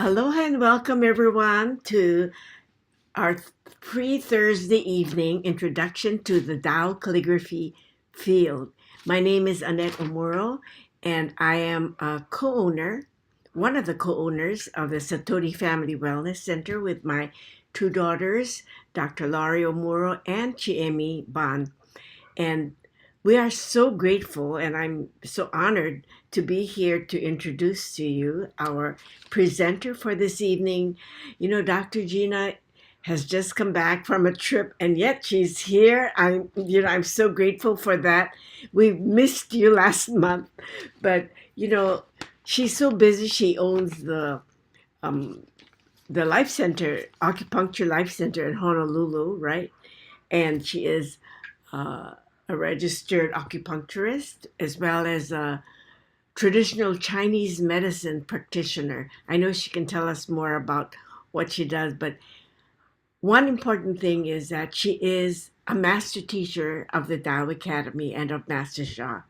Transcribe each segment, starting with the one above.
Aloha and welcome everyone to our pre-Thursday evening introduction to the Tao Calligraphy field. My name is Annette Omuro and I am a co-owner, one of the co-owners of the Satori Family Wellness Center with my two daughters, Dr. Laurie Omuro and Chiemi Ban. And we are so grateful, and I'm so honored to be here to introduce to you our presenter for this evening. Dr. Gina has just come back from a trip, and yet she's here. I'm so grateful for that. We missed you last month, but she's so busy. She owns um, the Life Center, Acupuncture Life Center in Honolulu, right? And she is uh, a registered acupuncturist as well as a traditional Chinese medicine practitioner. I know she can tell us more about what she does, but one important thing is that she is a master teacher of the Tao Academy and of Master Sha.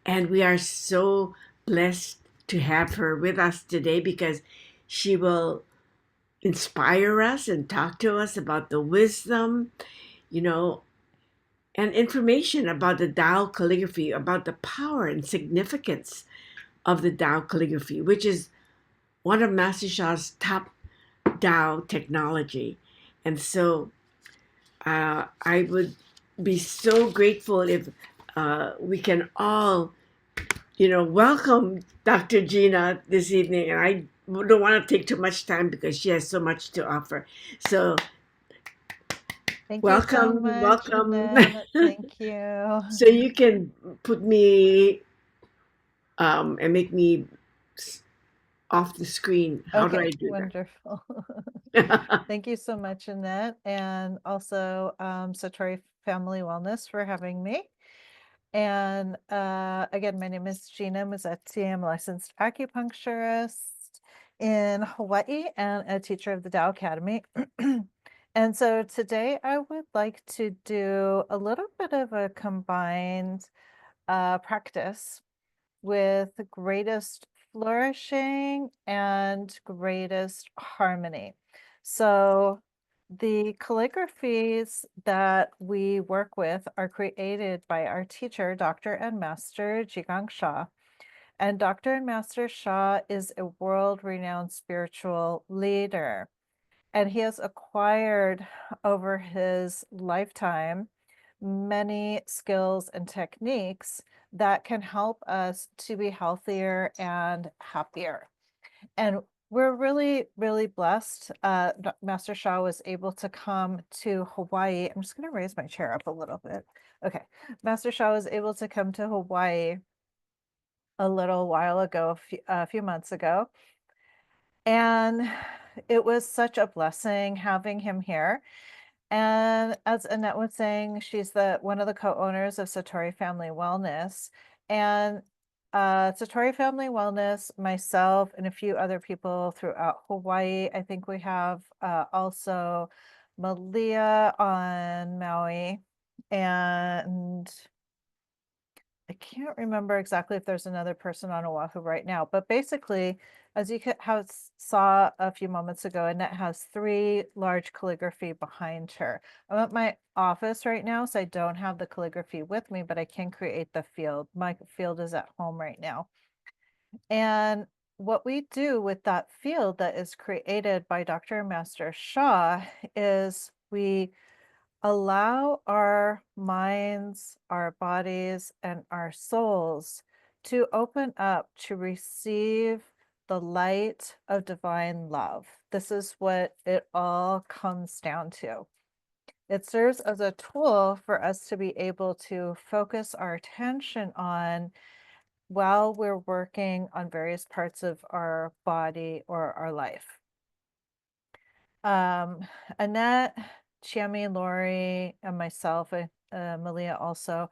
And we are so blessed to have her with us today because she will inspire us and talk to us about the wisdom, you know, and information about the Tao calligraphy, about the power and significance of the Tao calligraphy, which is one of Master Sha's top Tao technology. And so I would be so grateful if we can all, welcome Dr. Gina this evening. And I don't want to take too much time because she has so much to offer. So Thank you so welcome, much, welcome. Annette. Thank you. So you can put me and make me off the screen. How do I Okay, do wonderful. that? Thank you so much, Annette, and also Satori Family Wellness for having me. And again, my name is Gina Mazzetti. I'm a licensed acupuncturist in Hawaii and a teacher of the Tao Academy. And so today I would like to do a little bit of a combined practice with greatest flourishing and greatest harmony. So the calligraphies that we work with are created by our teacher, Dr. and Master Jigang Shah. And Dr. and Master Shah is a world-renowned spiritual leader. And he has acquired over his lifetime many skills and techniques that can help us to be healthier and happier. And we're really, really blessed. Master Shah was able to come to Hawaii. I'm just going to raise my chair up a little bit. Okay. Master Shah was able to come to Hawaii a little while ago, a few months ago. And it was such a blessing having him here. And as Annette was saying, she's one of the co-owners of Satori Family Wellness. And Satori Family Wellness, myself, and a few other people throughout Hawaii. I think we have also Malia on Maui. And I can't remember exactly if there's another person on Oahu right now, but basically, as you saw a few moments ago, Annette has 3 large calligraphy behind her. I'm at my office right now, so I don't have the calligraphy with me, but I can create the field. My field is at home right now. And what we do with that field that is created by Dr. and Master Shah is we allow our minds, our bodies, and our souls to open up to receive the light of divine love. This is what it all comes down to. It serves as a tool for us to be able to focus our attention on while we're working on various parts of our body or our life. Annette, Chiami, Lori, and myself, Malia also.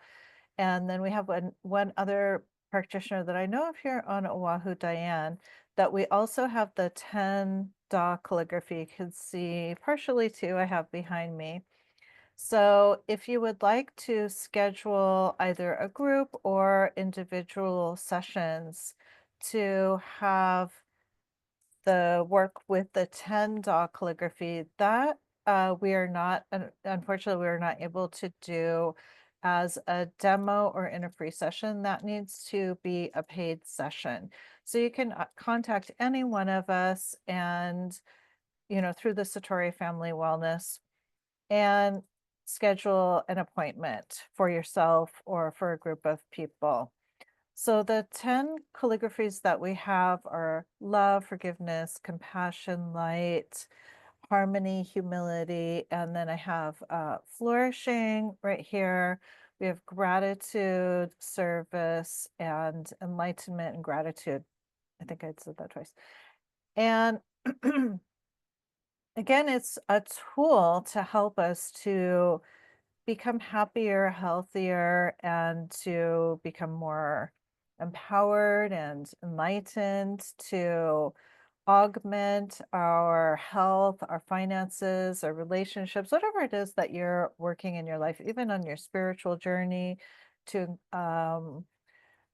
And then we have one other practitioner that I know of here on Oahu, Diane, that we also have the 10 Da calligraphy. You can see partially 2 I have behind me. So if you would like to schedule either a group or individual sessions to have the work with the 10 Tao calligraphy, that we are not, unfortunately, we are not able to do as a demo or in a free session. That needs to be a paid session. So you can contact any one of us and, through the Satori Family Wellness and schedule an appointment for yourself or for a group of people. So the 10 calligraphies that we have are love, forgiveness, compassion, light, harmony, humility, and then I have flourishing right here. We have gratitude, service, and enlightenment and gratitude. I think I said that twice. And again, it's a tool to help us to become happier, healthier, and to become more empowered and enlightened, to augment our health, our finances, our relationships, whatever it is that you're working in your life, even on your spiritual journey, to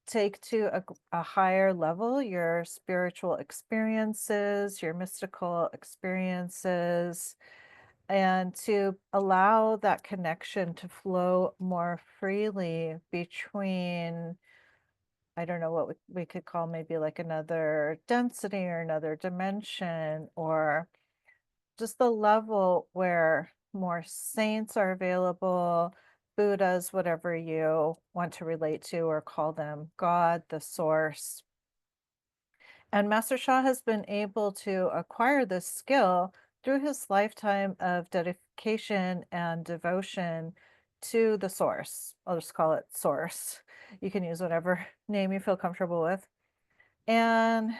take to a higher level your spiritual experiences, your mystical experiences, and to allow that connection to flow more freely between, I don't know what we could call maybe like another density or another dimension, or just the level where more saints are available, Buddhas, whatever you want to relate to or call them, God, the source. And Master Sha has been able to acquire this skill through his lifetime of dedication and devotion to the source. I'll just call it source. You can use whatever name you feel comfortable with. And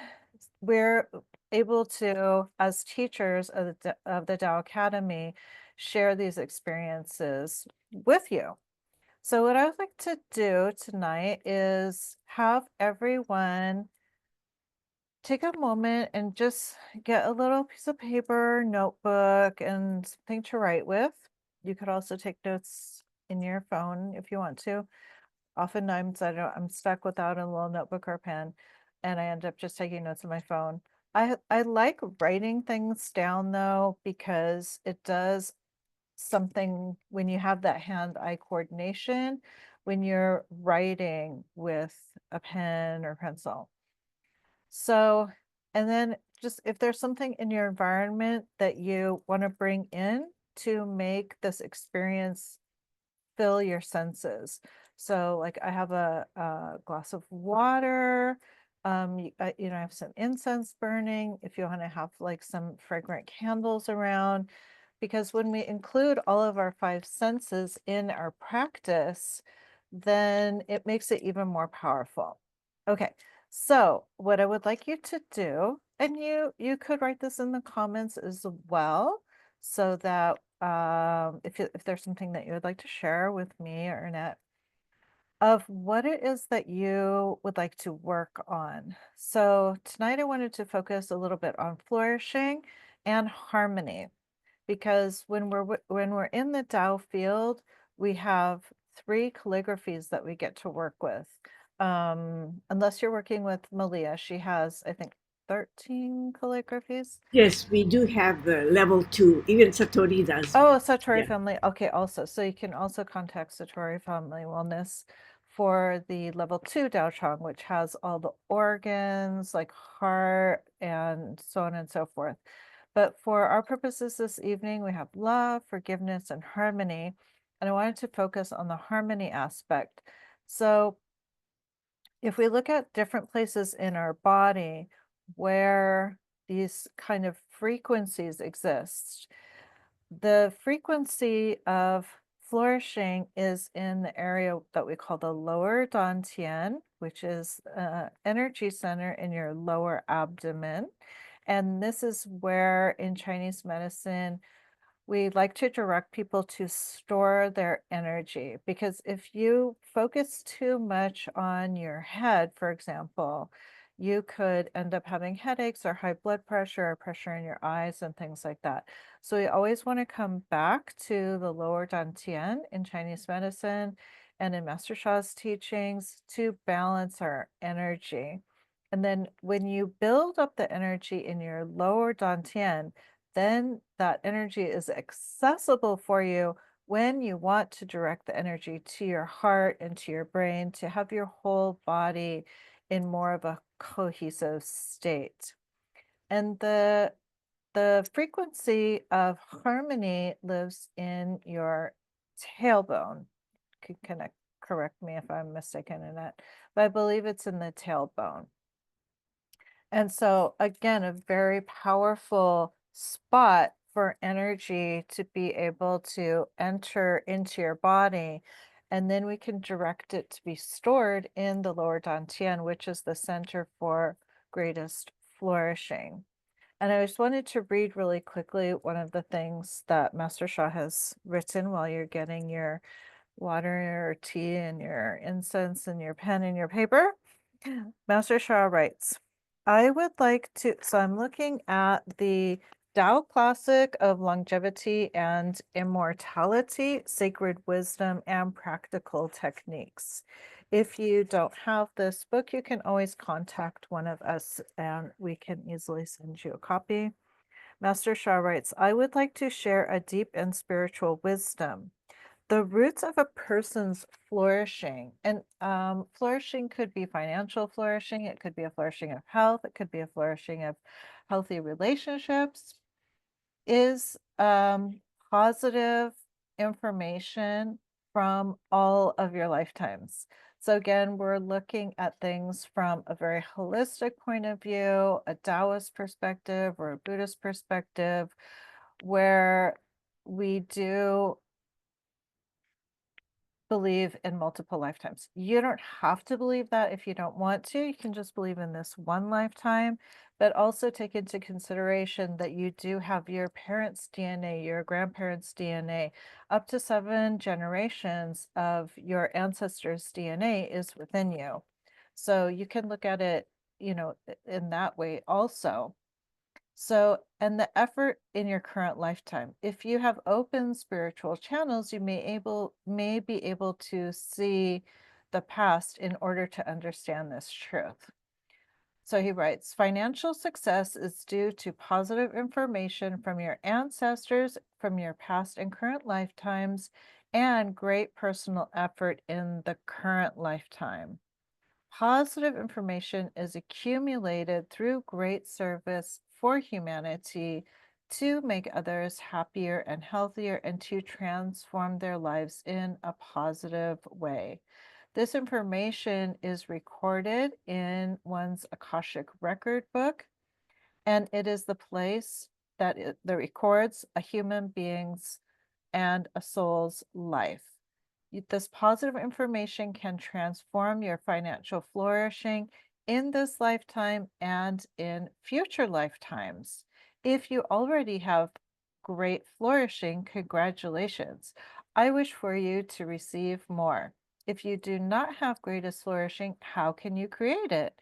we're able to, as teachers of the Tao Academy, share these experiences with you. So what I would like to do tonight is have everyone take a moment and just get a little piece of paper, notebook, and something to write with. You could also take notes in your phone if you want to. Oftentimes I'm stuck without a little notebook or pen, and I end up just taking notes on my phone. I like writing things down though, because it does something when you have that hand-eye coordination when you're writing with a pen or pencil. So, and then just if there's something in your environment that you want to bring in to make this experience fill your senses. So like I have a glass of water, I have some incense burning if you want to have like some fragrant candles around, because when we include all of our five senses in our practice, then it makes it even more powerful. Okay, so what I would like you to do, and you could write this in the comments as well, so that if there's something that you would like to share with me or Annette of what it is that you would like to work on. So tonight I wanted to focus a little bit on flourishing and harmony, because when we're in the Tao field, we have three calligraphies that we get to work with. Unless you're working with Malia, she has, I think, 13 calligraphies. Yes, we do have the level two. Even Satori does. Oh, Satori Yeah. Family. Okay, also. So you can also contact Satori Family Wellness for the level 2 Dao Chang, which has all the organs like heart and so on and so forth. But for our purposes this evening, we have love, forgiveness, and harmony. And I wanted to focus on the harmony aspect. So if we look at different places in our body where these kind of frequencies exist, the frequency of flourishing is in the area that we call the lower dantian, which is energy center in your lower abdomen. And this is where in Chinese medicine, we like to direct people to store their energy, because if you focus too much on your head, for example, you could end up having headaches or high blood pressure or pressure in your eyes and things like that. So we always want to come back to the lower dantian in Chinese medicine and in Master Sha's teachings to balance our energy. And then when you build up the energy in your lower dantian, then that energy is accessible for you when you want to direct the energy to your heart and to your brain to have your whole body in more of a cohesive state. And the frequency of harmony lives in your tailbone. Could connect, correct me if I'm mistaken in that, but I believe it's in the tailbone. And so, again, a very powerful spot for energy to be able to enter into your body. And then we can direct it to be stored in the lower dantian, which is the center for greatest flourishing. And I just wanted to read really quickly one of the things that Master Sha has written while you're getting your water or tea and your incense and your pen and your paper. Master Sha writes, I would like to, so I'm looking at the Tao Classic of Longevity and Immortality, Sacred Wisdom, and Practical Techniques. If you don't have this book, you can always contact one of us and we can easily send you a copy. Master Sha writes, I would like to share a deep and spiritual wisdom. The roots of a person's flourishing, and flourishing could be financial flourishing, it could be a flourishing of health, it could be a flourishing of healthy relationships, is positive information from all of your lifetimes. So again, we're looking at things from a very holistic point of view, a Taoist perspective or a Buddhist perspective, where we do believe in multiple lifetimes. You don't have to believe that if you don't want to. You can just believe in this one lifetime, but also take into consideration that you do have your parents' DNA, your grandparents' DNA, up to 7 generations of your ancestors' DNA is within you. So you can look at it, in that way also. So, and the effort in your current lifetime. If you have open spiritual channels, you may be able to see the past in order to understand this truth. So he writes, financial success is due to positive information from your ancestors, from your past and current lifetimes, and great personal effort in the current lifetime. Positive information is accumulated through great service for humanity to make others happier and healthier and to transform their lives in a positive way. This information is recorded in one's Akashic record book, and it is the place that records a human being's and a soul's life. This positive information can transform your financial flourishing in this lifetime and in future lifetimes. If you already have great flourishing, congratulations. I wish for you to receive more. If you do not have greatest flourishing, how can you create it?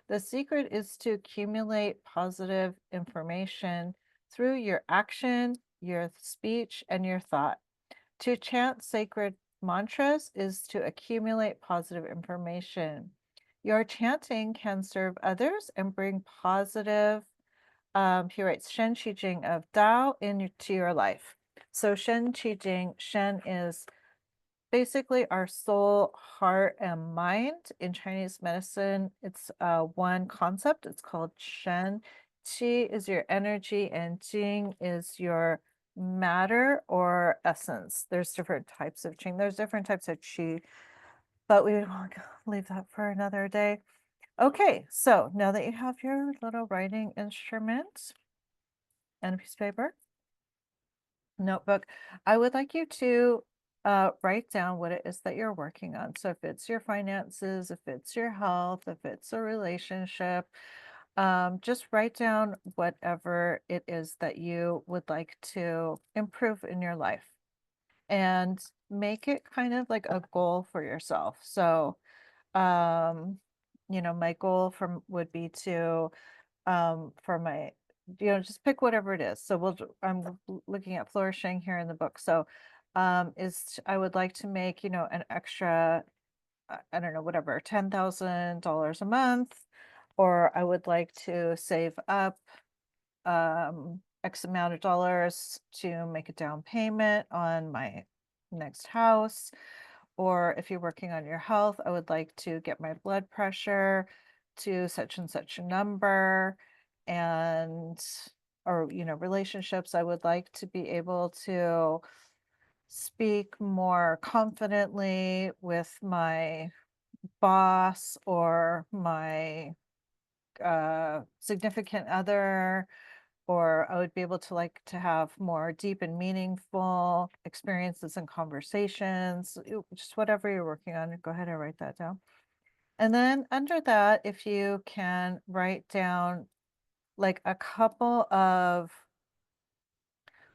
The secret is to accumulate positive information through your action, your speech, and your thought. To chant sacred mantras is to accumulate positive information. Your chanting can serve others and bring positive, he writes, Shen Qi Jing of Tao into your life. So Shen Qi Jing, Shen is basically our soul, heart, and mind. In Chinese medicine, it's one concept. It's called Shen. Qi is your energy, and Jing is your matter or essence. There's different types of Qing. There's different types of Qi, but we will leave that for another day. Okay, so now that you have your little writing instrument and a piece of paper, notebook, I would like you to write down what it is that you're working on. So if it's your finances, if it's your health, if it's a relationship, just write down whatever it is that you would like to improve in your life and make it kind of like a goal for yourself. So, my goal would be to for my, just pick whatever it is. So I'm looking at flourishing here in the book. So I would like to make, an extra, I don't know, whatever, $10,000 a month. or I would like to save up X amount of dollars to make a down payment on my next house. Or if you're working on your health, I would like to get my blood pressure to such and such a number. And, or, relationships, I would like to be able to speak more confidently with my boss or my significant other, or I would be able to like to have more deep and meaningful experiences and conversations, just whatever you're working on, go ahead and write that down. And then under that, if you can write down like a couple of,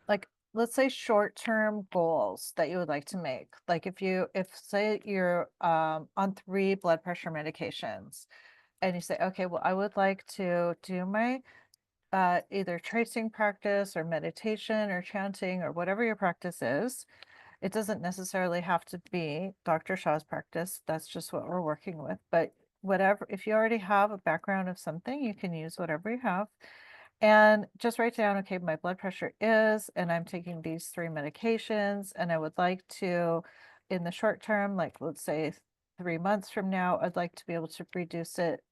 like, let's say short-term goals that you would like to make. Like if say you're on 3 blood pressure medications and you say, okay, well, I would like to do my either tracing practice or meditation or chanting or whatever your practice is. It doesn't necessarily have to be Dr. Shaw's practice. That's just what we're working with. But whatever, if you already have a background of something, you can use whatever you have. And just write down, okay, my blood pressure is, and I'm taking these 3 medications, and I would like to, in the short term, like let's say 3 months from now, I'd like to be able to reduce it,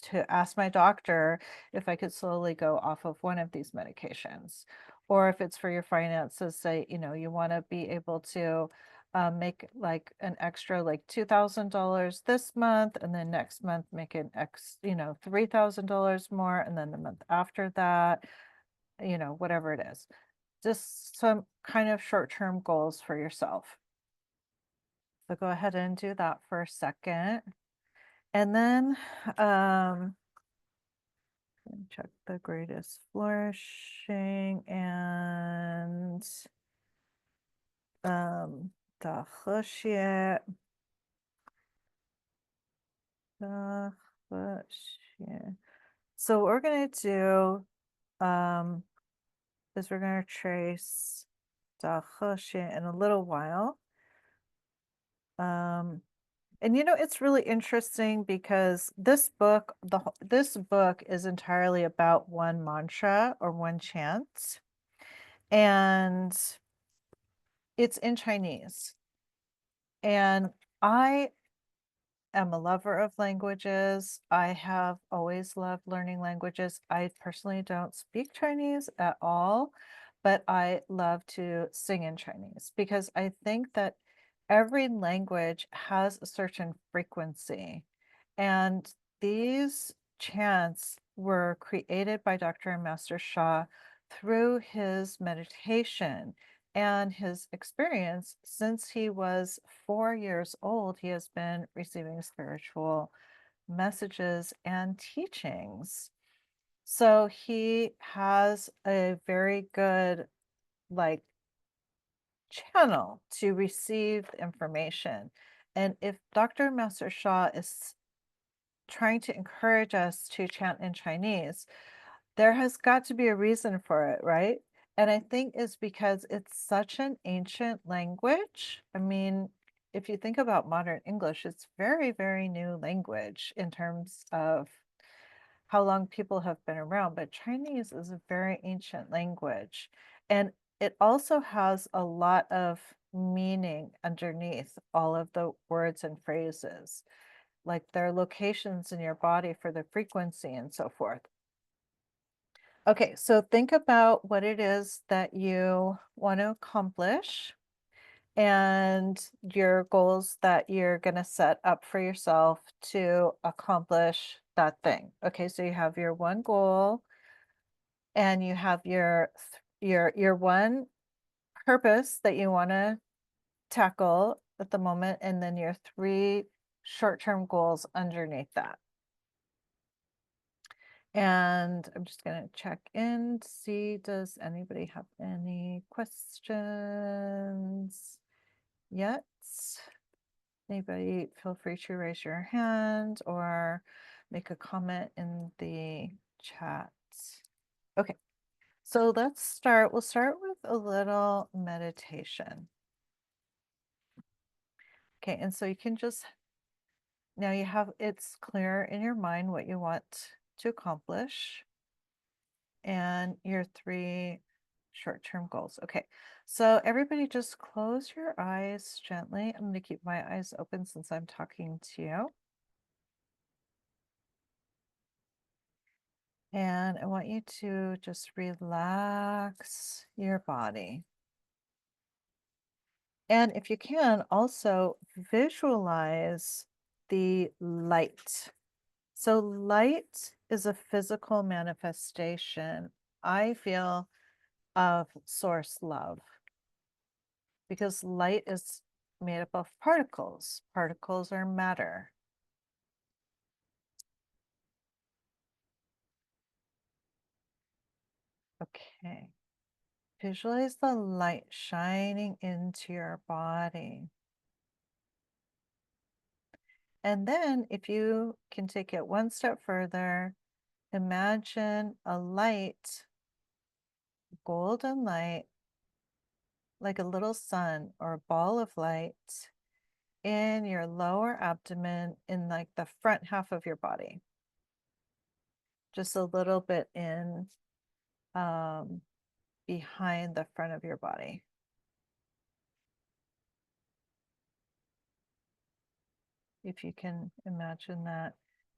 to ask my doctor if I could slowly go off of one of these medications. Or if it's for your finances, say, you want to be able to make like an extra like $2,000 this month, and then next month make an $3,000 more, and then the month after that, whatever it is. Just some kind of short-term goals for yourself. So go ahead and do that for a second. And then check the greatest flourishing and the so what we're going to do is we're going to trace the in a little while. And it's really interesting because this book is entirely about one mantra or one chant, and it's in Chinese. And I am a lover of languages. I have always loved learning languages. I personally don't speak Chinese at all, but I love to sing in Chinese because I think that every language has a certain frequency. And these chants were created by Dr. and Master Sha through his meditation and his experience. Since he was 4 years old, he has been receiving spiritual messages and teachings. So he has a very good like channel to receive information. And if Dr. Master Sha is trying to encourage us to chant in Chinese, there has got to be a reason for it, right? And I think it's because it's such an ancient language. I mean, if you think about modern English, it's very, very new language in terms of how long people have been around, but Chinese is a very ancient language. And it also has a lot of meaning underneath all of the words and phrases, like their locations in your body for the frequency and so forth. Okay, so think about what it is that you want to accomplish and your goals that you're going to set up for yourself to accomplish that thing. Okay, so you have your one goal and you have your one purpose that you want to tackle at the moment, and then your 3 short-term goals underneath that. And I'm just going to check in to see, does anybody have any questions yet? Anybody, feel free to raise your hand or make a comment in the chat. Okay, so let's start. We'll start with a little meditation. Okay, and so you can just Now it's clear in your mind what you want to accomplish and your 3 short-term goals. Okay, so everybody just close your eyes gently. I'm going to keep my eyes open since I'm talking to you. And I want you to just relax your body. And if you can, also visualize the light. So light is a physical manifestation, I feel, of source love, because light is made up of particles. Particles are matter. Okay. Visualize the light shining into your body. And then if you can take it one step further, imagine a light, golden light, like a little sun or a ball of light in your lower abdomen, in like the front half of your body. Just a little bit in behind the front of your body. If you can imagine that.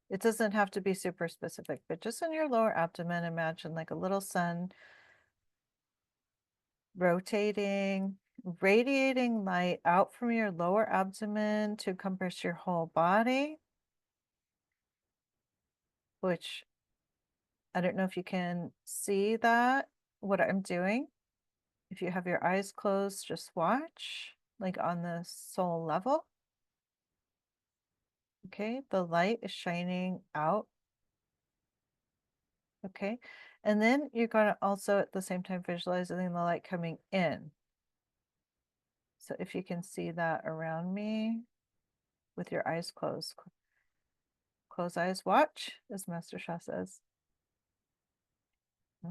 It doesn't have to be super specific, but just in your lower abdomen, imagine like a little sun rotating, radiating light out from your lower abdomen to encompass your whole body, which I don't know if you can see that, what I'm doing. If you have your eyes closed, just watch, like on the soul level. Okay, the light is shining out. Okay, and then you're going to also at the same time visualizing the light coming in. So if you can see that around me with your eyes closed. Close eyes, watch, as Master Sha says.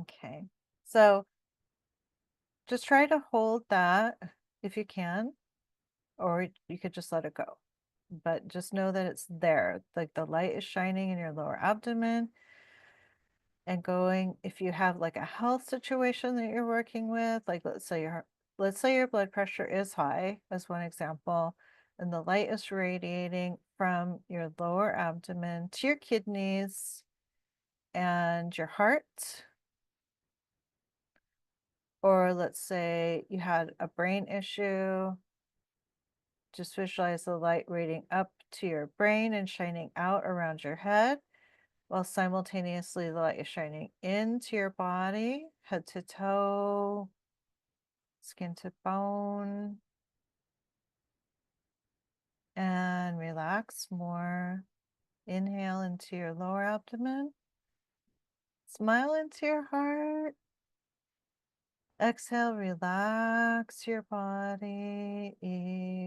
Okay, so just try to hold that if you can, or you could just let it go. But just know that it's there. Like the light is shining in your lower abdomen and going, if you have like a health situation that you're working with, like let's say your blood pressure is high, as one example, and the light is radiating from your lower abdomen to your kidneys and your heart. Or let's say you had a brain issue, just visualize the light radiating up to your brain and shining out around your head, while simultaneously the light is shining into your body, head to toe, skin to bone. And relax more. Inhale into your lower abdomen. Smile into your heart. Exhale, relax your body even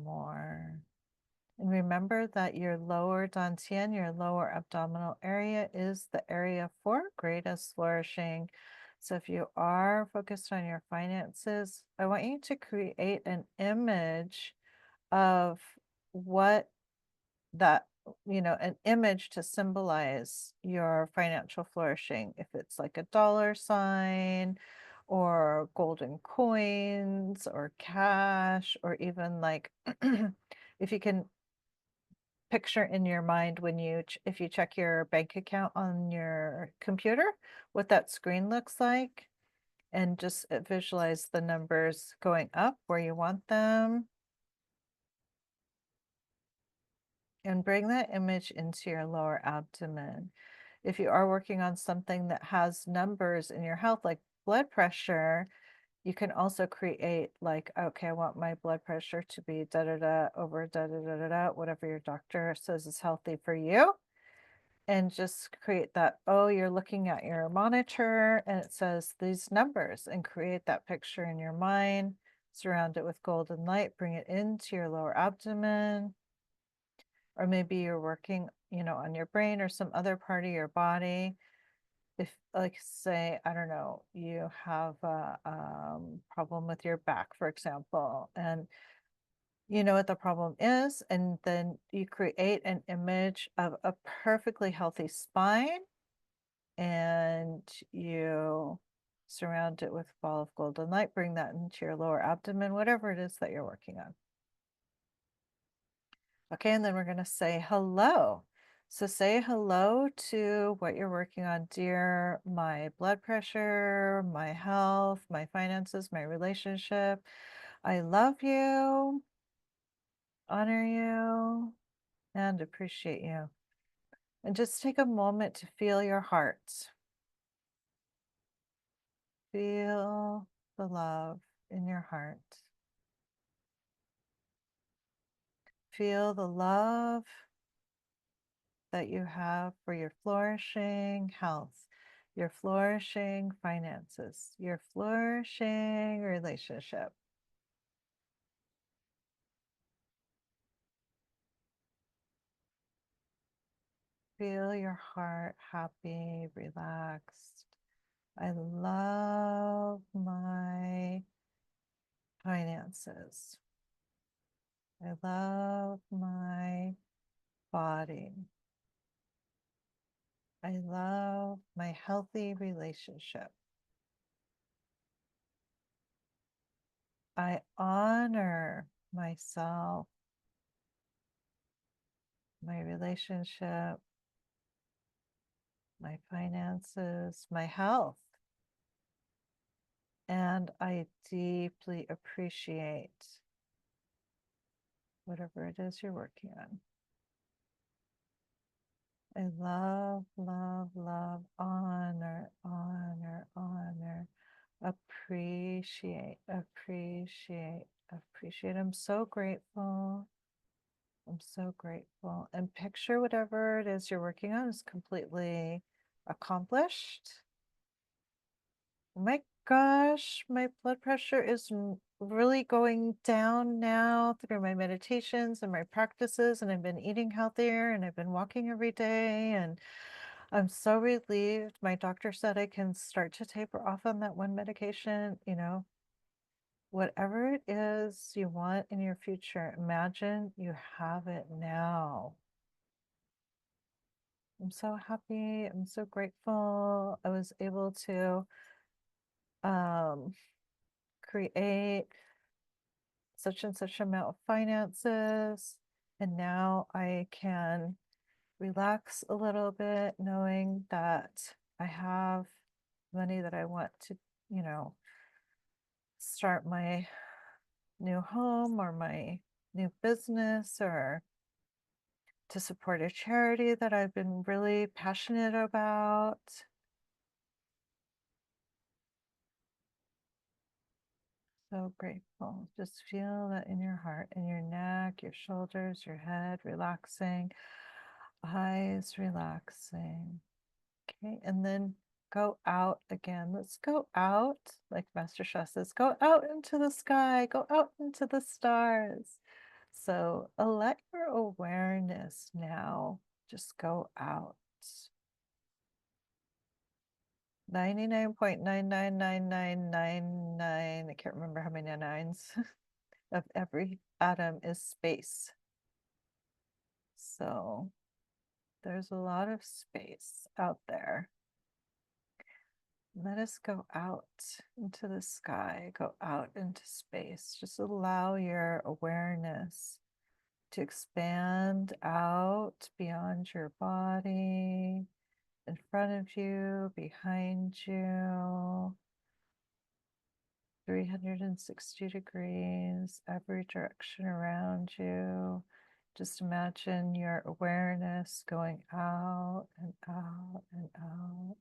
more. And remember that your lower dantian, your lower abdominal area, is the area for greatest flourishing. So if you are focused on your finances, I want you to create an image of what that, an image to symbolize your financial flourishing. If it's like a dollar sign or golden coins or cash, or even like if you can picture in your mind when if you check your bank account on your computer, what that screen looks like, and just visualize the numbers going up where you want them, and bring that image into your lower abdomen. If you are working on something that has numbers in your health, like blood pressure, you can also create like, okay, I want my blood pressure to be da da da over da da da da da, whatever your doctor says is healthy for you. And just create that, oh, you're looking at your monitor and it says these numbers, and create that picture in your mind, surround it with golden light, bring it into your lower abdomen. Or maybe you're working, on your brain or some other part of your body. If, like, say, I don't know, you have a problem with your back, for example, and you know what the problem is, and then you create an image of a perfectly healthy spine, and you surround it with a ball of golden light. Bring that into your lower abdomen, whatever it is that you're working on. Okay, and then we're going to say hello. So say hello to what you're working on. Dear, my blood pressure, my health, my finances, my relationship. I love you, honor you, and appreciate you. And just take a moment to feel your heart. Feel the love in your heart. Feel the love that you have for your flourishing health, your flourishing finances, your flourishing relationship. Feel your heart happy, relaxed. I love my finances. I love my body. I love my healthy relationship. I honor myself, my relationship, my finances, my health. And I deeply appreciate whatever it is you're working on. I love, love, love, honor, honor, honor, appreciate, appreciate, appreciate. I'm so grateful. I'm so grateful. And picture whatever it is you're working on is completely accomplished. Oh my gosh, my blood pressure is really going down now through my meditations and my practices, and I've been eating healthier and I've been walking every day, and I'm so relieved. My doctor said I can start to taper off on that one medication. Whatever it is you want in your future, imagine you have it now. I'm so happy. I'm so grateful. I was able to create such and such amount of finances, and now I can relax a little bit knowing that I have money that I want to, start my new home or my new business, or to support a charity that I've been really passionate about. So grateful. Just feel that in your heart, in your neck, your shoulders, your head, relaxing, eyes relaxing. Okay, and then go out again. Let's go out, like Master Shah says, go out into the sky, go out into the stars. So let your awareness now just go out. 99.99999, I can't remember how many nines, of every atom is space. So there's a lot of space out there. Let us go out into the sky, go out into space. Just allow your awareness to expand out beyond your body, in front of you, behind you, 360 degrees, every direction around you. Just imagine your awareness going out and out and out.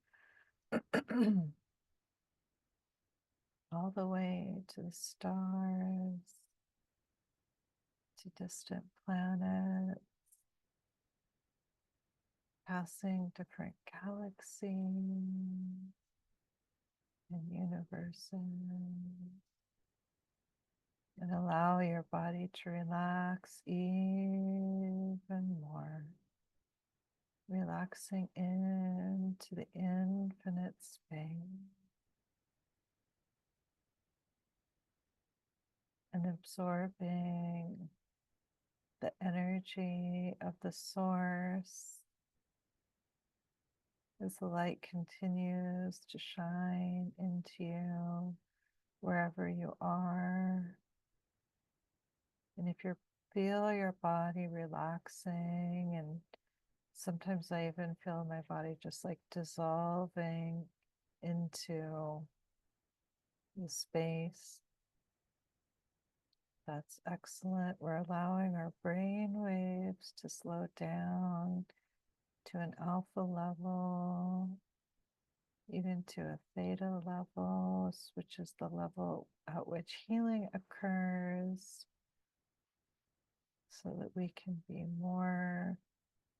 All the way to the stars, to distant planets, passing different galaxies and universes. And allow your body to relax even more, relaxing into the infinite space. and absorbing the energy of the source as the light continues to shine into you wherever you are. And if you feel your body relaxing, and sometimes I even feel my body just like dissolving into the space, that's excellent. We're allowing our brain waves to slow down to an alpha level, even to a theta level, which is the level at which healing occurs, so that we can be more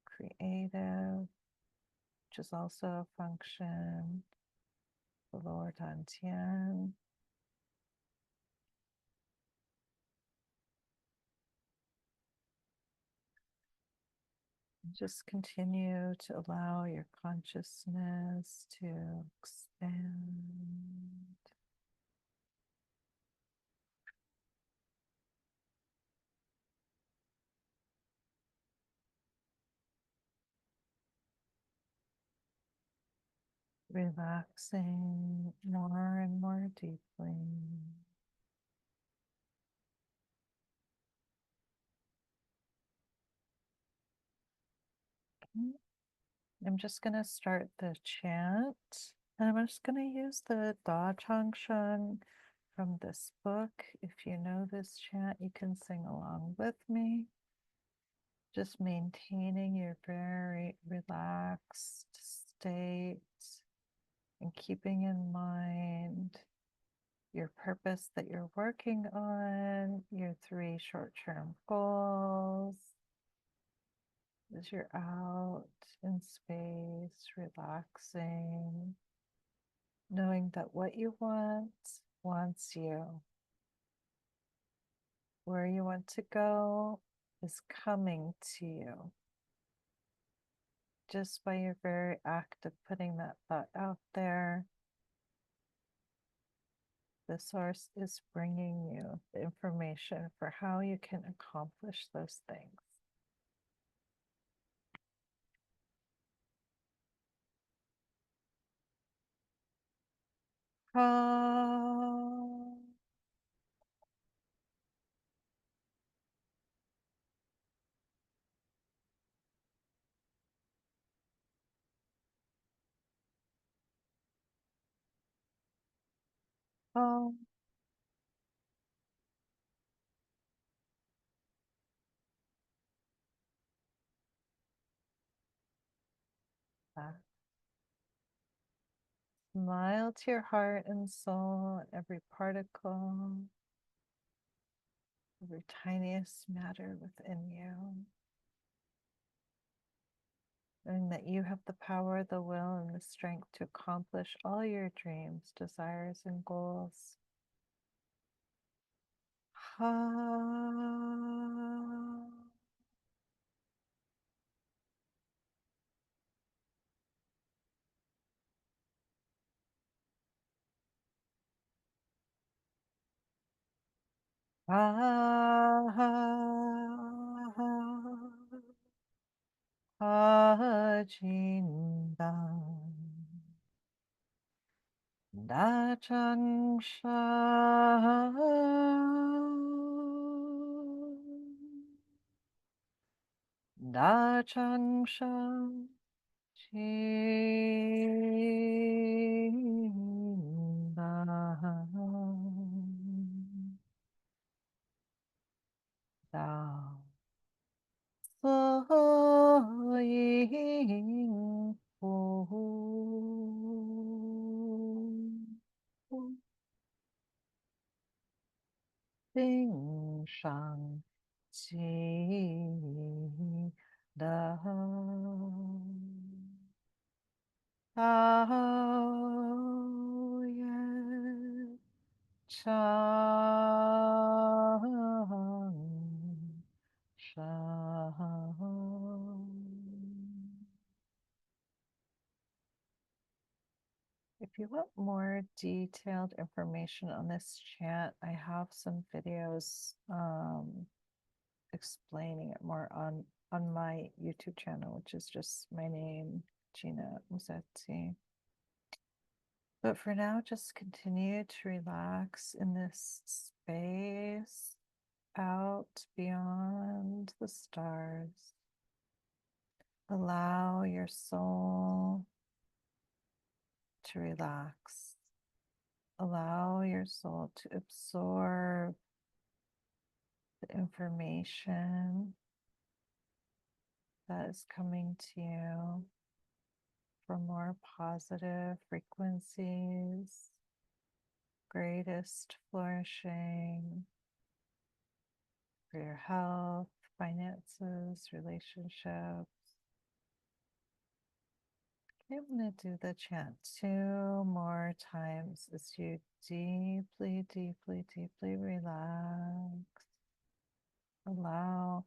creative, which is also a function of the lower dantian. Just continue to allow your consciousness to expand. Relaxing more and more deeply. I'm just going to start the chant, and I'm just going to use the Da Chang Sheng from this book. If you know this chant, you can sing along with me. Just maintaining your very relaxed state and keeping in mind your purpose that you're working on, your 3 short-term goals. As you're out in space, relaxing, knowing that what you want wants you. Where you want to go is coming to you. Just by your very act of putting that thought out there, the source is bringing you the information for how you can accomplish those things. Ah. Oh. Smile to your heart and soul, every particle, every tiniest matter within you. And that you have the power, the will, and the strength to accomplish all your dreams, desires, and goals. Ajindan Da Chang Shan Da Chang Shan Jindan Dao So Ying Fu Bing Shang Ji Da Tao Ye Chang Shang. If you want more detailed information on this chant, I have some videos explaining it more on my YouTube channel, which is just my name, Gina Musetti. But for now, just continue to relax in this space out beyond the stars. Allow your soul to relax. Allow your soul to absorb the information that is coming to you from more positive frequencies, greatest flourishing for your health, finances, relationships. Okay, I'm going to do the chant 2 more times as you deeply, deeply, deeply relax. Allow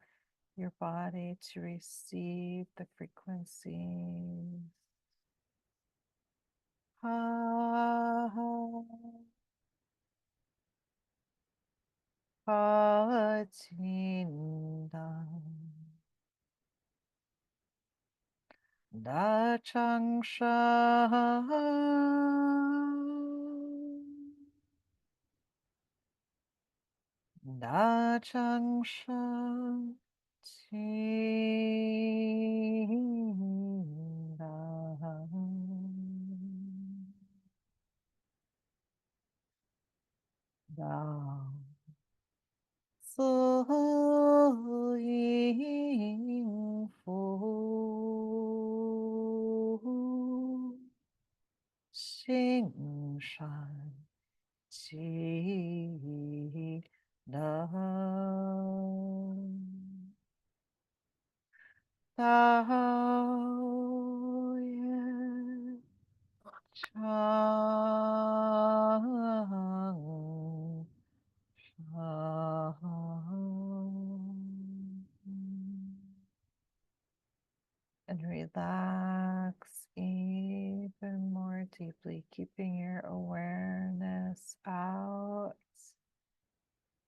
your body to receive the frequencies. Ha, ha, tinda. Da chang sha. Da chang sha. Da so ying fu xing shan ji da Tao ye chang and relax even more deeply, keeping your awareness out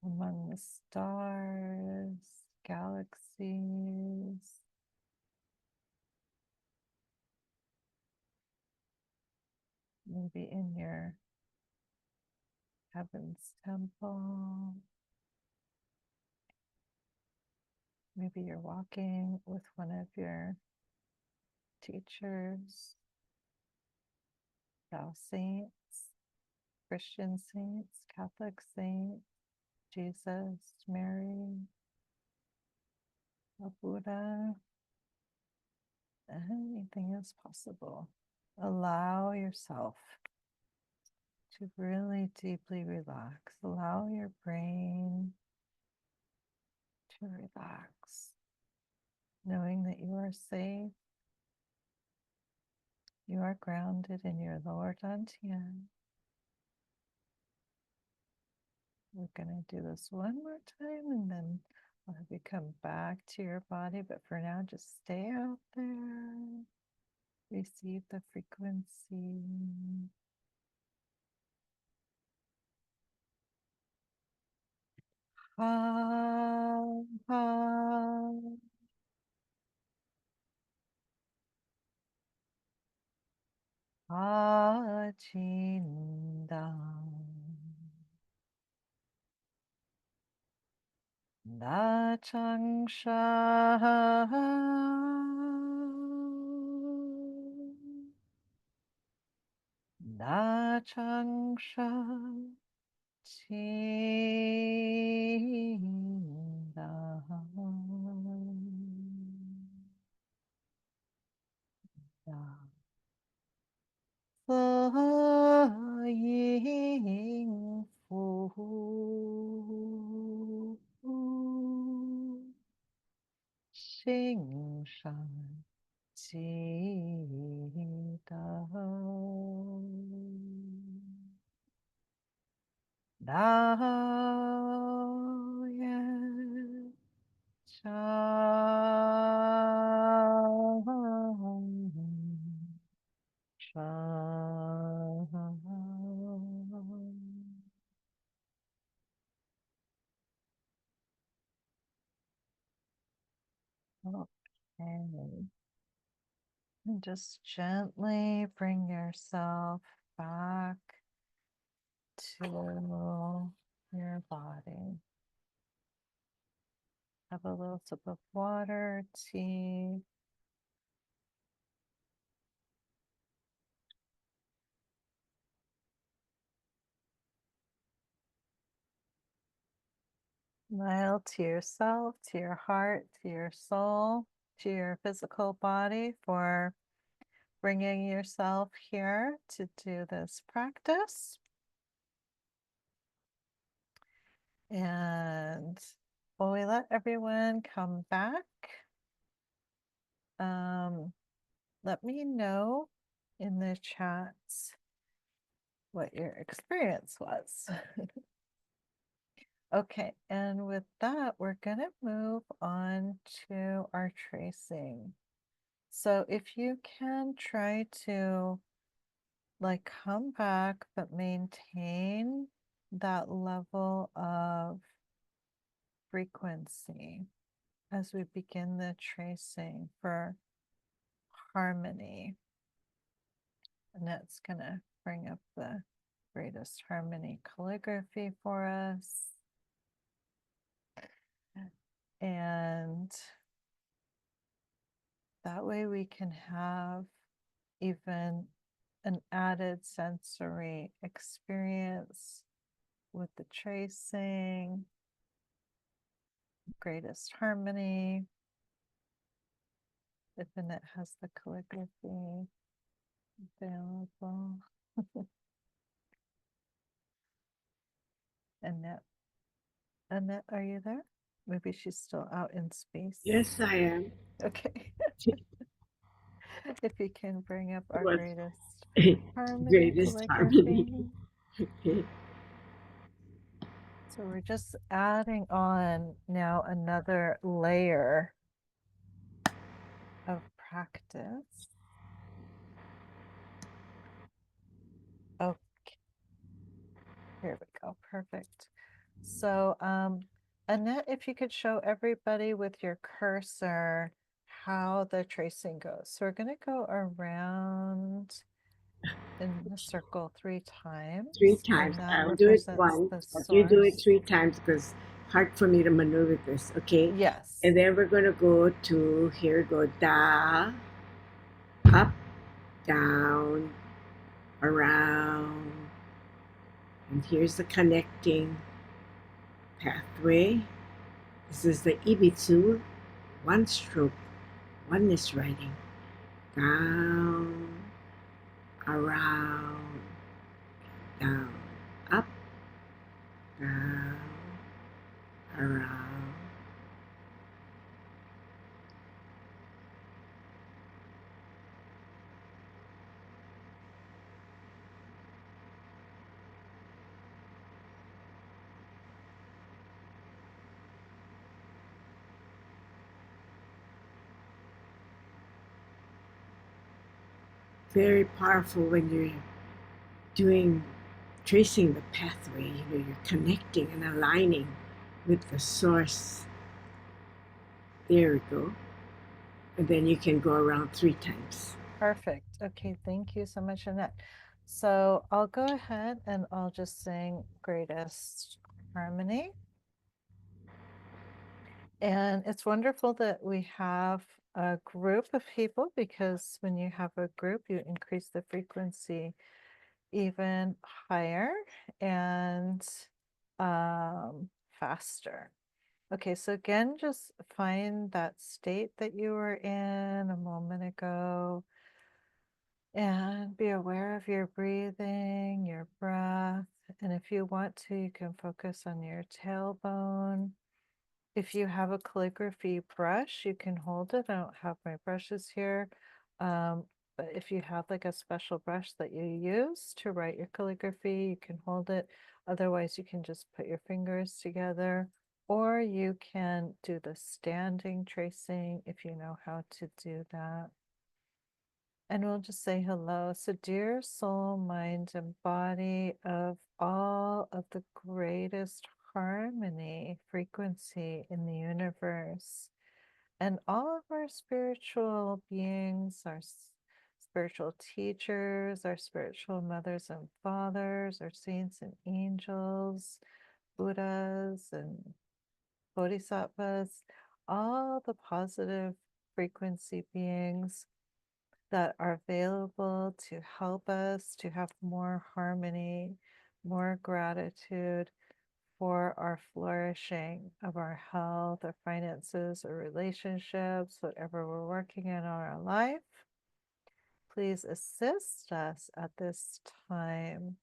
among the stars, galaxies. Maybe in your heaven's temple. Maybe you're walking with one of your teachers, Tao saints, Christian saints, Catholic saints, Jesus, Mary, a Buddha. Anything is possible. Allow yourself to really deeply relax. Allow your brain to relax, knowing that you are safe. You are grounded in your lower dantian. We're going to do this one more time and then I'll have you come back to your body. But for now, just stay out there. Receive the frequency. Ha, ha. Ha, chin, da. Da, chang, sha. Da, chang, sha. Chin, da. Da. Flying fu xing shan ji da dao ye chang And just gently bring yourself back to your body. Have a little sip of water, tea. Smile to yourself, to your heart, to your soul, to your physical body for bringing yourself here to do this practice. And while we let everyone come back, let me know in the chats what your experience was. Okay, and with that, we're gonna move on to our tracing. So if you can try to like come back, but maintain that level of frequency as we begin the tracing for harmony. And that's gonna bring up the greatest harmony calligraphy for us. And that way we can have even an added sensory experience with the tracing, greatest harmony. If Annette has the calligraphy available. Annette, are you there? Maybe she's still out in space. Yes, I am. Okay. If you can bring up our What? greatest harmony Greatest calligraphy. harmony. Okay. So we're just adding on now another layer of practice. Okay, here we go. Perfect. So Annette, if you could show everybody with your cursor how the tracing goes. So we're going to go around in the circle 3 times. 3 times. And that I'll do it represents once, the but you do it source. 3 times because hard for me to maneuver this, okay? Yes. And then we're going to go to, here go, da, up, down, around. And here's the connecting pathway. This is the Ibitsu, one stroke, oneness writing. Down, around, down, up, down, around. Very powerful when you're doing tracing the pathway, you're connecting and aligning with the source. There we go. And then you can go around 3 times. Perfect. Okay, thank you so much, Annette. So I'll go ahead and I'll just sing Greatest Harmony. And it's wonderful that we have a group of people, because when you have a group, you increase the frequency even higher and faster. Okay, so again, just find that state that you were in a moment ago and be aware of your breathing, your breath. And if you want to, you can focus on your tailbone. If you have a calligraphy brush, you can hold it. I don't have my brushes here. But if you have like a special brush that you use to write your calligraphy, you can hold it. Otherwise, you can just put your fingers together, or you can do the standing tracing if you know how to do that. And we'll just say hello. So, dear soul, mind, and body of all of the greatest harmony, frequency in the universe, and all of our spiritual beings, our spiritual teachers, our spiritual mothers and fathers, our saints and angels, Buddhas and Bodhisattvas, all the positive frequency beings that are available to help us to have more harmony, more gratitude for our flourishing of our health, our finances, our relationships, whatever we're working in our life. Please assist us at this time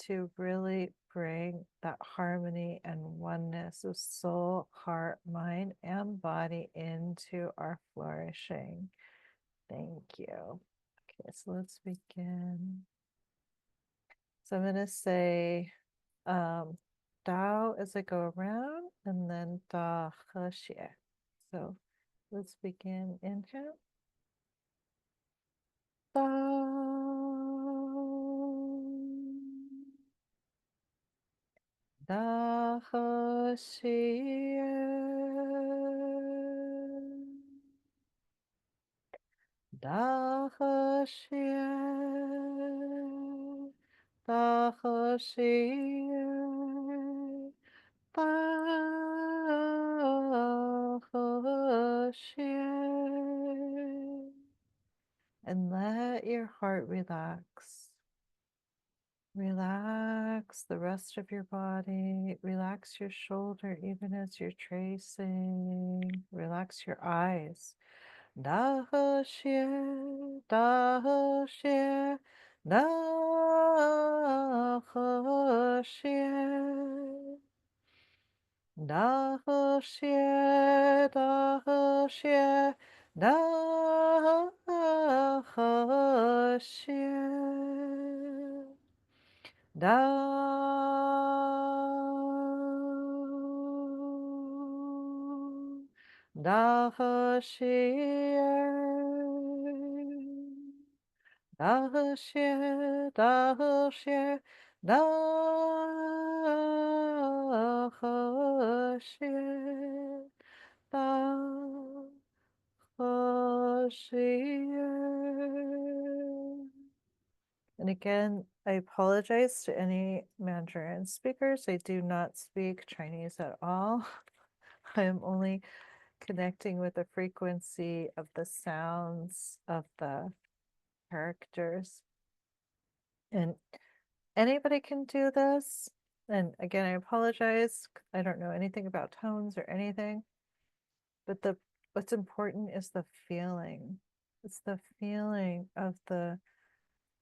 to really bring that harmony and oneness of soul, heart, mind, and body into our flourishing. Thank you. Okay, so let's begin. So I'm going to say Tao as I go around, and then Da He Xie. So let's begin. Inhale. Da He Xie. Da He Xie. Da He Xie. Da He Xie. And let your heart relax. Relax the rest of your body. Relax your shoulder even as you're tracing. Relax your eyes. Da He Xie, Da He Xie, Da He Xie. Da He Xie, Da He Xie, Da He Xie. Da Da He Xie. Da He Xie, Da He Xie, Da He Xie, Da He Xie. And again, I apologize to any Mandarin speakers. I do not speak Chinese at all. I am only connecting with the frequency of the sounds of the characters. And anybody can do this. And again, I apologize. I don't know anything about tones or anything. But what's important is the feeling. It's the feeling of the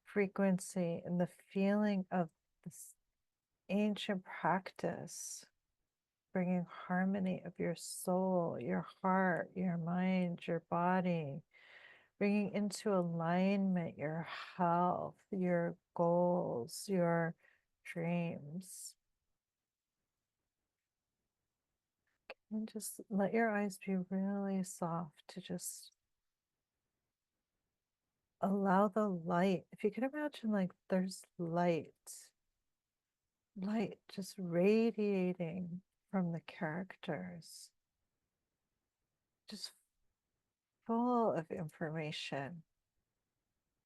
frequency and the feeling of this ancient practice, bringing harmony of your soul, your heart, your mind, your body, bringing into alignment your health, your goals, your dreams. And just let your eyes be really soft to just allow the light. If you can imagine, like there's light just radiating from the characters, just full of information.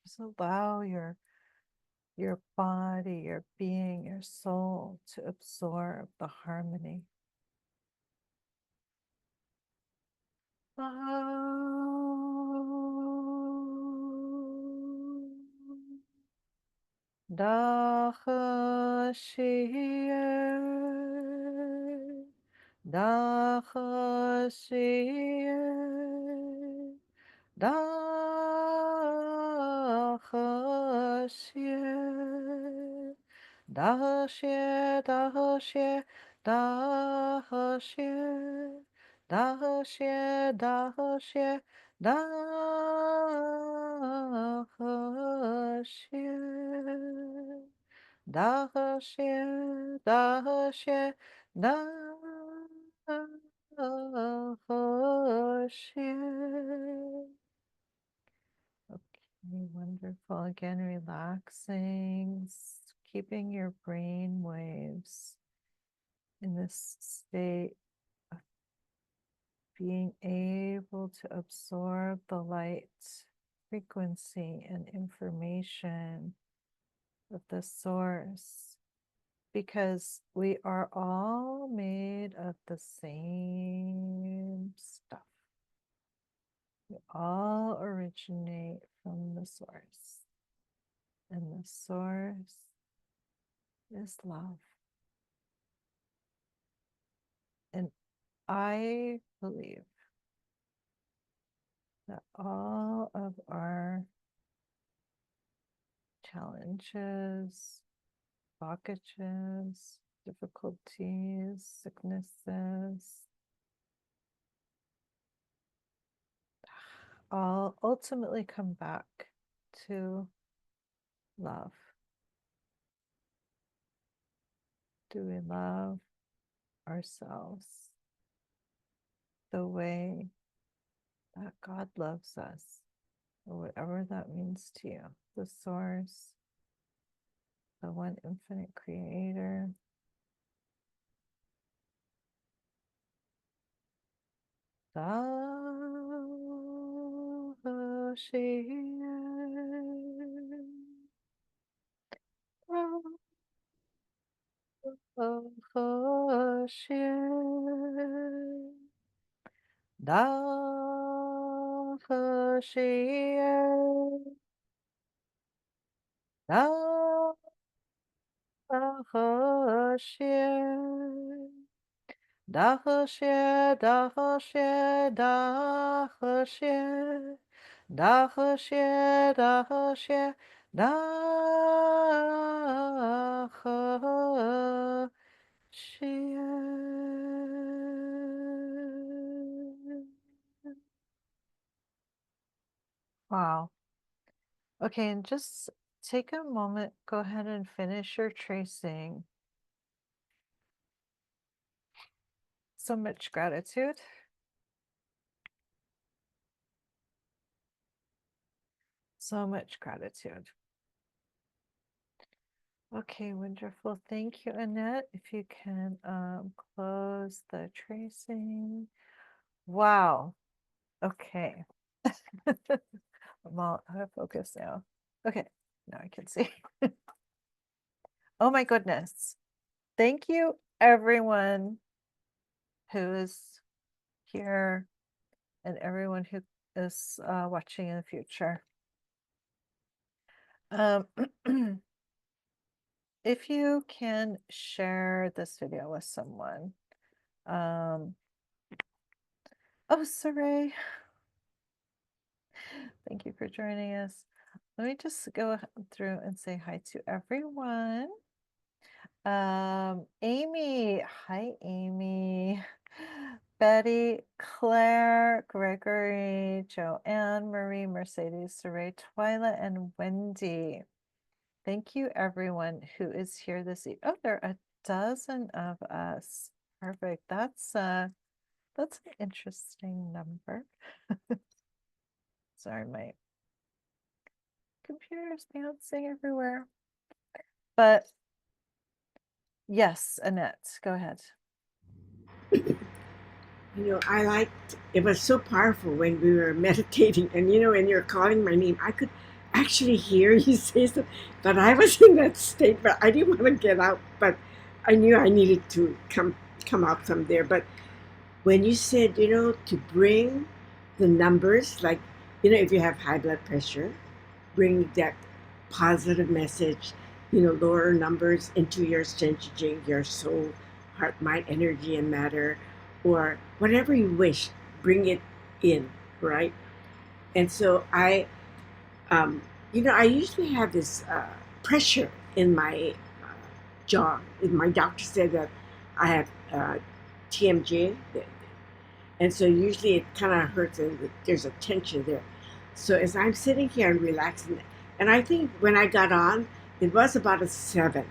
Just allow your body, your being, your soul to absorb the harmony. Da He Xie, Da He Xie, Da He Xie, Da He Xie, Da He Xie, Da He Xie, Da He Xie, Da He Xie, Da He Xie. Da He Xie, Da He Xie, Da He Xie. Okay, wonderful. Again, relaxing, keeping your brain waves in this state of being able to absorb the light frequency and information of the source, because we are all made of the same stuff. We all originate from the source, and the source is love. And I believe that all of our challenges, blockages, difficulties, sicknesses, all ultimately come back to love. Do we love ourselves the way that God loves us, or whatever that means to you? The source, the one infinite creator. Tao大和谐，大和谐，大和谐，大和谐，大和谐，大和谐。Wow. Okay, and just take a moment, go ahead and finish your tracing. So much gratitude. So much gratitude. Okay, wonderful. Thank you, Annette. If you can close the tracing. Wow. Okay. I'm all out of focus now. Okay, now I can see. Oh my goodness. Thank you, everyone who is here and everyone who is watching in the future. If you can share this video with someone. Oh, Saray, thank you for joining us. Let me just go through and say hi to everyone. Amy, hi, Amy. Betty, Claire, Gregory, Joanne, Marie, Mercedes, Saray, Twyla, and Wendy. Thank you, everyone who is here this evening. Oh, there are a dozen of us. Perfect. That's an interesting number. Sorry, my computer's bouncing everywhere. But yes, Annette, go ahead. I liked it was so powerful when we were meditating, and when you're calling my name, I could actually hear you say something, but I was in that state, but I didn't want to get out, but I knew I needed to come out from there. But when you said, to bring the numbers, like, if you have high blood pressure, bring that positive message, lower numbers into your centering, your soul, heart, mind, energy, and matter, or whatever you wish, bring it in, right? And so I usually have this pressure in my jaw. My doctor said that I have TMJ, and so usually it kind of hurts and there's a tension there. So as I'm sitting here and relaxing, and I think when I got on, it was about a 7.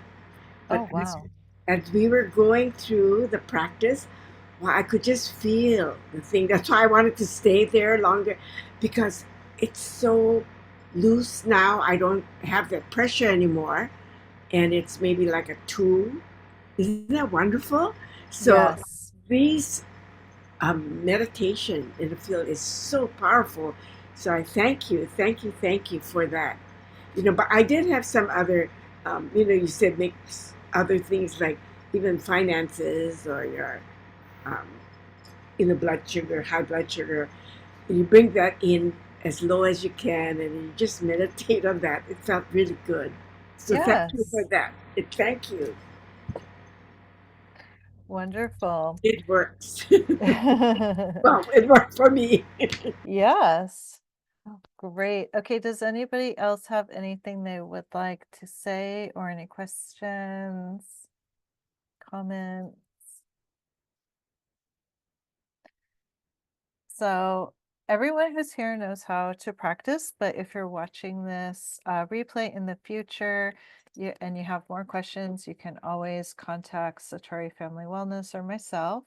But Oh, wow. as we were going through the practice, well, I could just feel the thing. That's why I wanted to stay there longer, because it's so loose now. I don't have that pressure anymore. And it's maybe like a 2. Isn't that wonderful? So Yes. these meditation in the field is so powerful. So I thank you, thank you for that. But I did have some other, you said mix other things like even finances or your, um, blood sugar, high blood sugar. You bring that in as low as you can and you just meditate on that. It felt really good. So thank you for Yes. that. Thank you. Wonderful. It works. Well, it worked for me. Yes. Oh, great. Okay, does anybody else have anything they would like to say or any questions, comments? So everyone who's here knows how to practice, but if you're watching this replay in the future and you have more questions, you can always contact Satori Family Wellness or myself.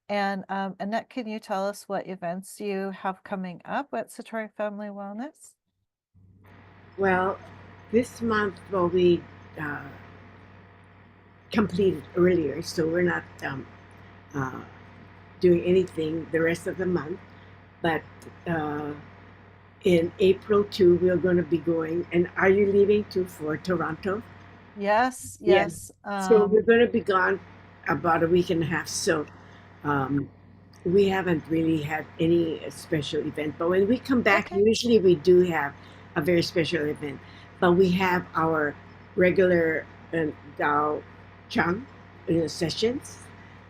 And Annette, can you tell us what events you have coming up at Satori Family Wellness? Well, this month, well, we uh, completed earlier, so we're not uh, doing anything the rest of the month. But uh, in April too, we're going to be going. And are you leaving too for Toronto? Yes, Yeah. yes. So we're going to be gone about a week and a half. So um, we haven't really had any special event. But when we come back, Okay. usually we do have a very special event. But we have our regular Dao Chang sessions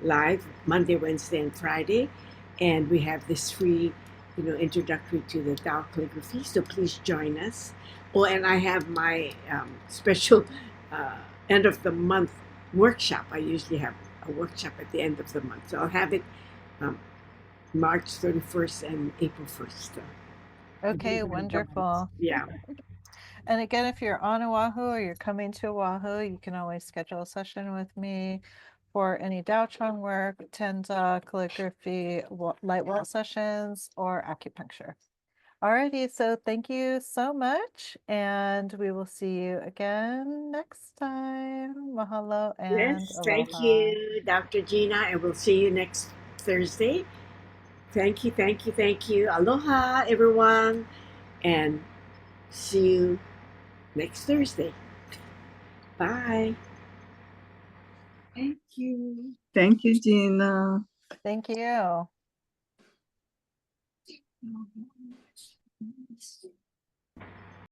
live Monday, Wednesday, and Friday. And we have this free, introductory to the Tao Calligraphy. So please join us. Oh, and I have my special uh, end of the month workshop. I usually have a workshop at the end of the month. So I'll have it um, March 31st and April 1st. So Okay, wonderful. yeah. And again, if you're on Oahu or you're coming to Oahu, you can always schedule a session with me for any Dao Chang work, Tenza, calligraphy, light well sessions, or acupuncture. Alrighty, so thank you so much, and we will see you again next time. Mahalo and Yes, thank aloha. you, Dr. Gina, and we'll see you next Thursday. Thank you, thank you, thank you. Aloha, everyone, and see you next Thursday. Bye. Thank you. Thank you, Gina. Thank you.